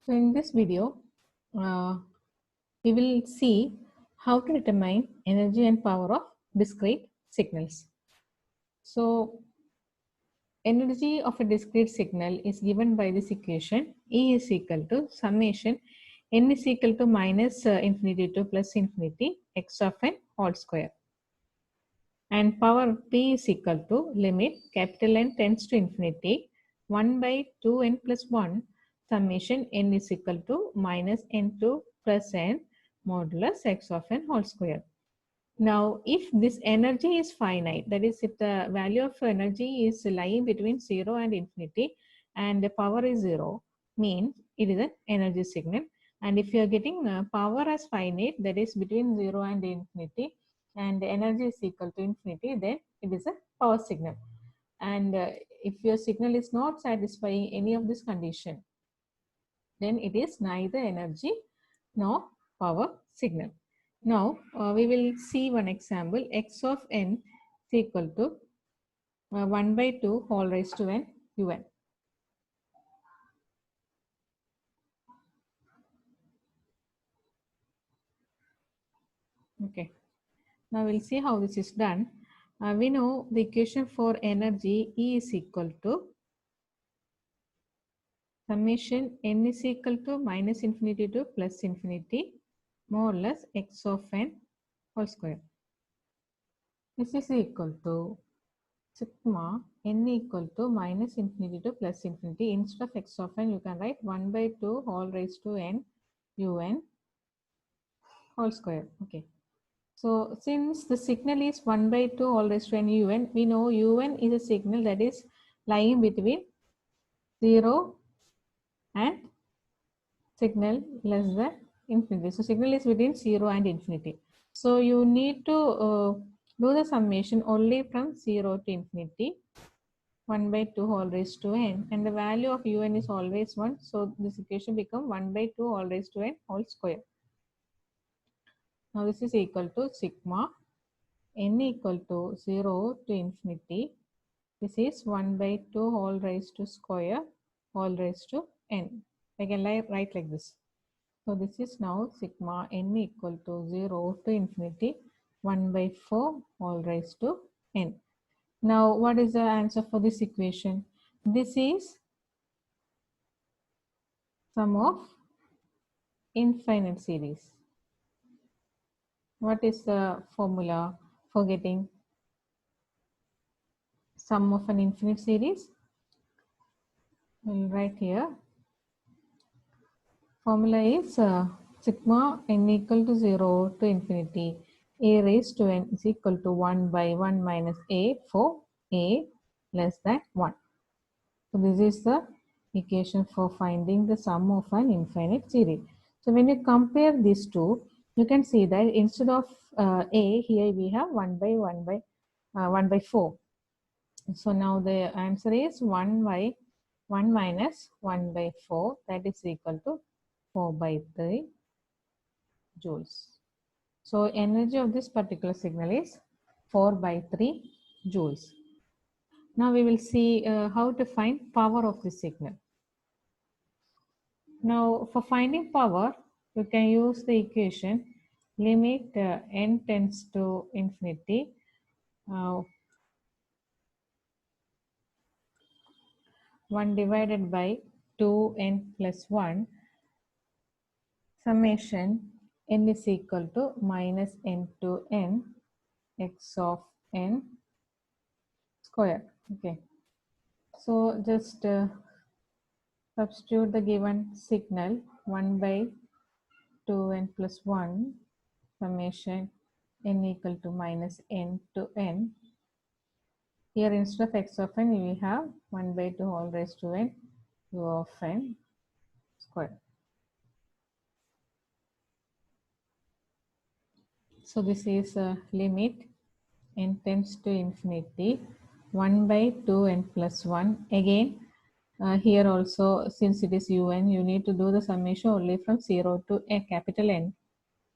So in this video, uh, we will see how to determine energy and power of discrete signals. So energy of a discrete signal is given by this equation. E is equal to summation n is equal to minus infinity to plus infinity x of n whole square. And power P is equal to limit capital N tends to infinity 1 by 2n plus 1 summation n is equal to minus n2 plus n modulus x of n whole square. Now, if this energy is finite, that is, if the value of energy is lying between 0 and infinity and the power is 0, means it is an energy signal. And if you are getting power as finite, that is between 0 and infinity, and the energy is equal to infinity, then it is a power signal. And if your signal is not satisfying any of this condition, then it is neither energy nor power signal. Now, we will see one example. X of n is equal to 1 by 2 whole raised to n un. Okay. Now, we'll see how this is done. We know the equation for energy E is equal to summation n is equal to minus infinity to plus infinity more or less x of n whole square. This is equal to sigma n equal to minus infinity to plus infinity. Instead of x of n, you can write 1 by 2 whole raised to n un whole square. Okay. So since the signal is 1 by 2 whole raised to n un, we know un is a signal that is lying between 0 and signal less than infinity. So signal is between 0 and infinity. So you need to do the summation only from 0 to infinity. 1 by 2 whole raised to n, and the value of un is always 1, so this equation become 1 by 2 whole raised to n whole square. Now this is equal to sigma n equal to 0 to infinity. This is 1 by 2 whole raised to square whole raised to n. I can write like this. So this is now sigma n equal to 0 to infinity 1 by 4 whole raised to n. Now, what is the answer for this equation? This is sum of infinite series. What is the formula for getting sum of an infinite series? We'll write here. Formula is sigma n equal to 0 to infinity a raised to n is equal to 1 by 1 minus a for a less than 1. So this is the equation for finding the sum of an infinite series. So when you compare these two, you can see that instead of a, here we have 1 by 1 by 4. So now the answer is 1 by 1 minus 1 by 4, that is equal to 4 by 3 joules. So energy of this particular signal is 4 by 3 joules. Now we will see how to find power of the signal. Now for finding power, you can use the equation limit n tends to infinity 1 divided by 2n plus 1 summation n is equal to minus n to n x of n square. Okay. So just substitute the given signal 1 by 2n plus 1 summation n equal to minus n to n. Here instead of x of n, we have 1 by 2 whole raised to n u of n square. So this is a limit n tends to infinity 1 by 2 n plus 1. Again, here also, since it is un, you need to do the summation only from 0 to a capital N.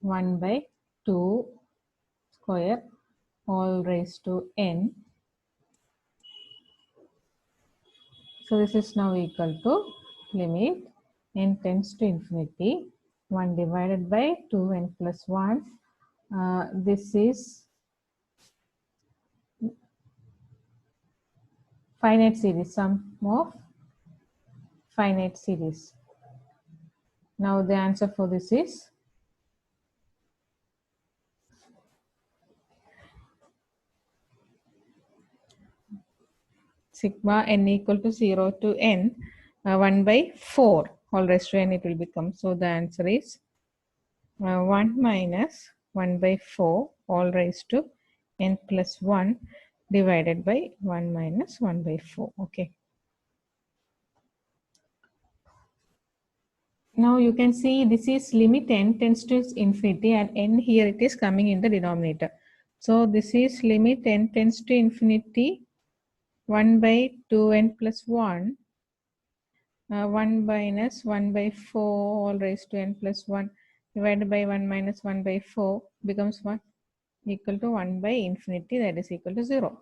1 by 2 square all raised to n. So this is now equal to limit n tends to infinity, 1 divided by 2n plus 1. This is finite series, sum of finite series. Now the answer for this is sigma n equal to 0 to n, 1 by 4 all raised to n it will become. So the answer is 1 minus 1 by 4 all raised to n plus 1 divided by 1 minus 1 by 4. Okay. Now you can see this is limit n tends to infinity, and n here it is coming in the denominator. So this is limit n tends to infinity, 1 by 2n plus 1, 1 minus 1 by 4 all raised to n plus 1 divided by 1 minus 1 by 4 becomes 1 equal to 1 by infinity, that is equal to 0.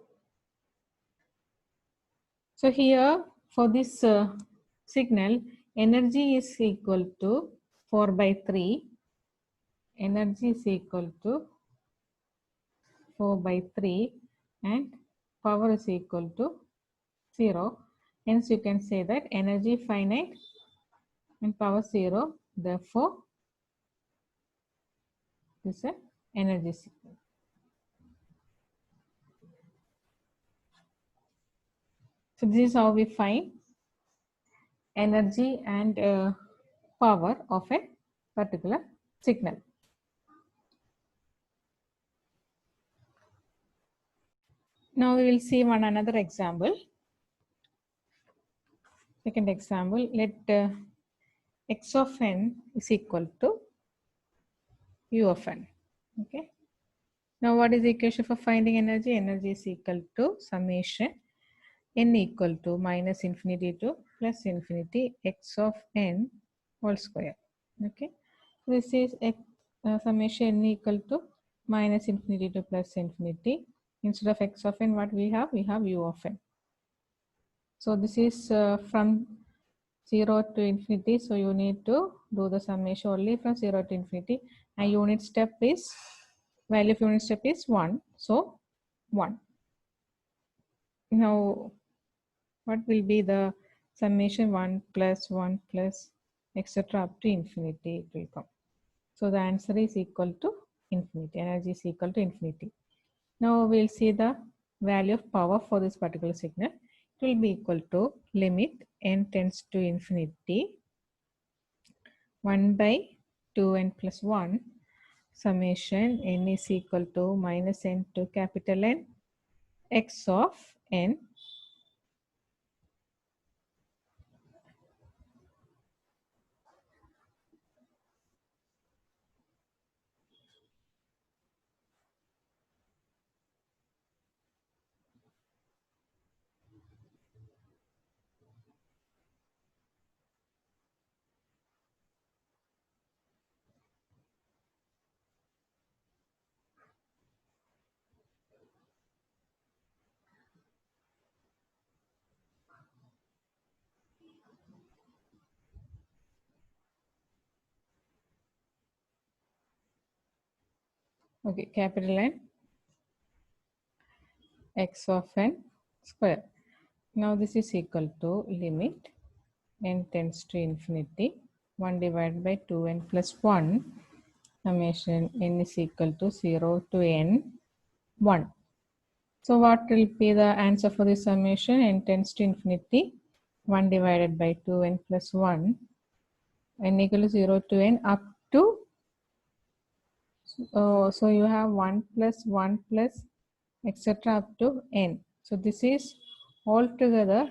So here for this signal, energy is equal to 4 by 3. Energy is equal to 4 by 3 and power is equal to 0. Hence you can say that energy finite and power 0. Therefore, this is an energy signal. So this is how we find energy and power of a particular signal. Now we will see one another example. Second example, let x of n is equal to u of n. Okay. Now what is the equation for finding energy? Energy is equal to summation n equal to minus infinity to plus infinity x of n whole square. Okay. This is summation n equal to minus infinity to plus infinity. Instead of x of n, what we have? We have u of n. So this is from 0 to infinity. So you need to do the summation only from 0 to infinity. And unit step is, value of unit step is 1. So 1. Now what will be the summation? 1 plus etc. up to infinity it will come. So the answer is equal to infinity. Energy is equal to infinity. Now we'll see the value of power for this particular signal. It will be equal to limit n tends to infinity, 1 by 2n plus 1, summation n is equal to minus n to capital N x of n okay, capital N x of n square. Now this is equal to limit n tends to infinity, 1 divided by 2n plus 1, summation n is equal to 0 to n 1. So what will be the answer for this summation? N tends to infinity, 1 divided by 2n plus 1, n equal to 0 to n up to, so you have 1 plus etc. up to n. So this is altogether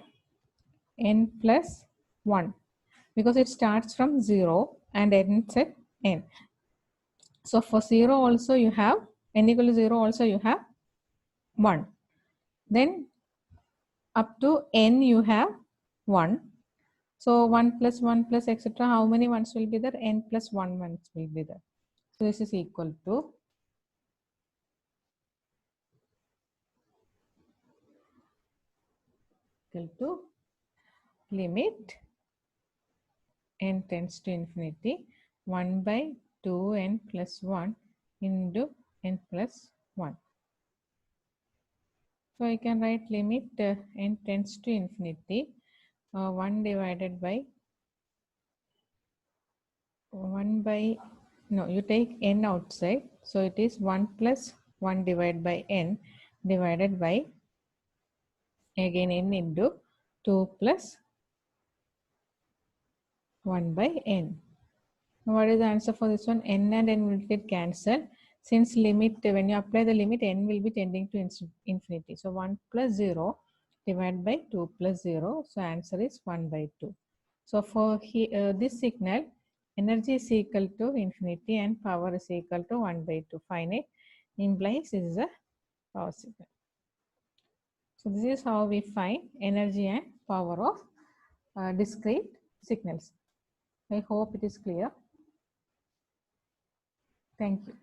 n plus 1 because it starts from 0 and ends at n. So for 0 also you have, n equal to 0 also you have 1. Then up to n you have 1. So 1 plus etc. How many ones will be there? N plus 1 ones will be there. So this is equal to limit n tends to infinity, 1 by 2n plus 1 into n plus 1. So I can write limit n tends to infinity, 1 divided by 1 by, no, you take n outside. So it is 1 plus 1 divided by n divided by, again n into 2 plus 1 by n. What is the answer for this one? N and n will get cancelled. Since limit, when you apply the limit, n will be tending to infinity. So 1 plus 0 divided by 2 plus 0. So answer is 1 by 2. So for this signal, energy is equal to infinity and power is equal to 1 by 2. Finite implies this is a power signal. So this is how we find energy and power of discrete signals. I hope it is clear. Thank you.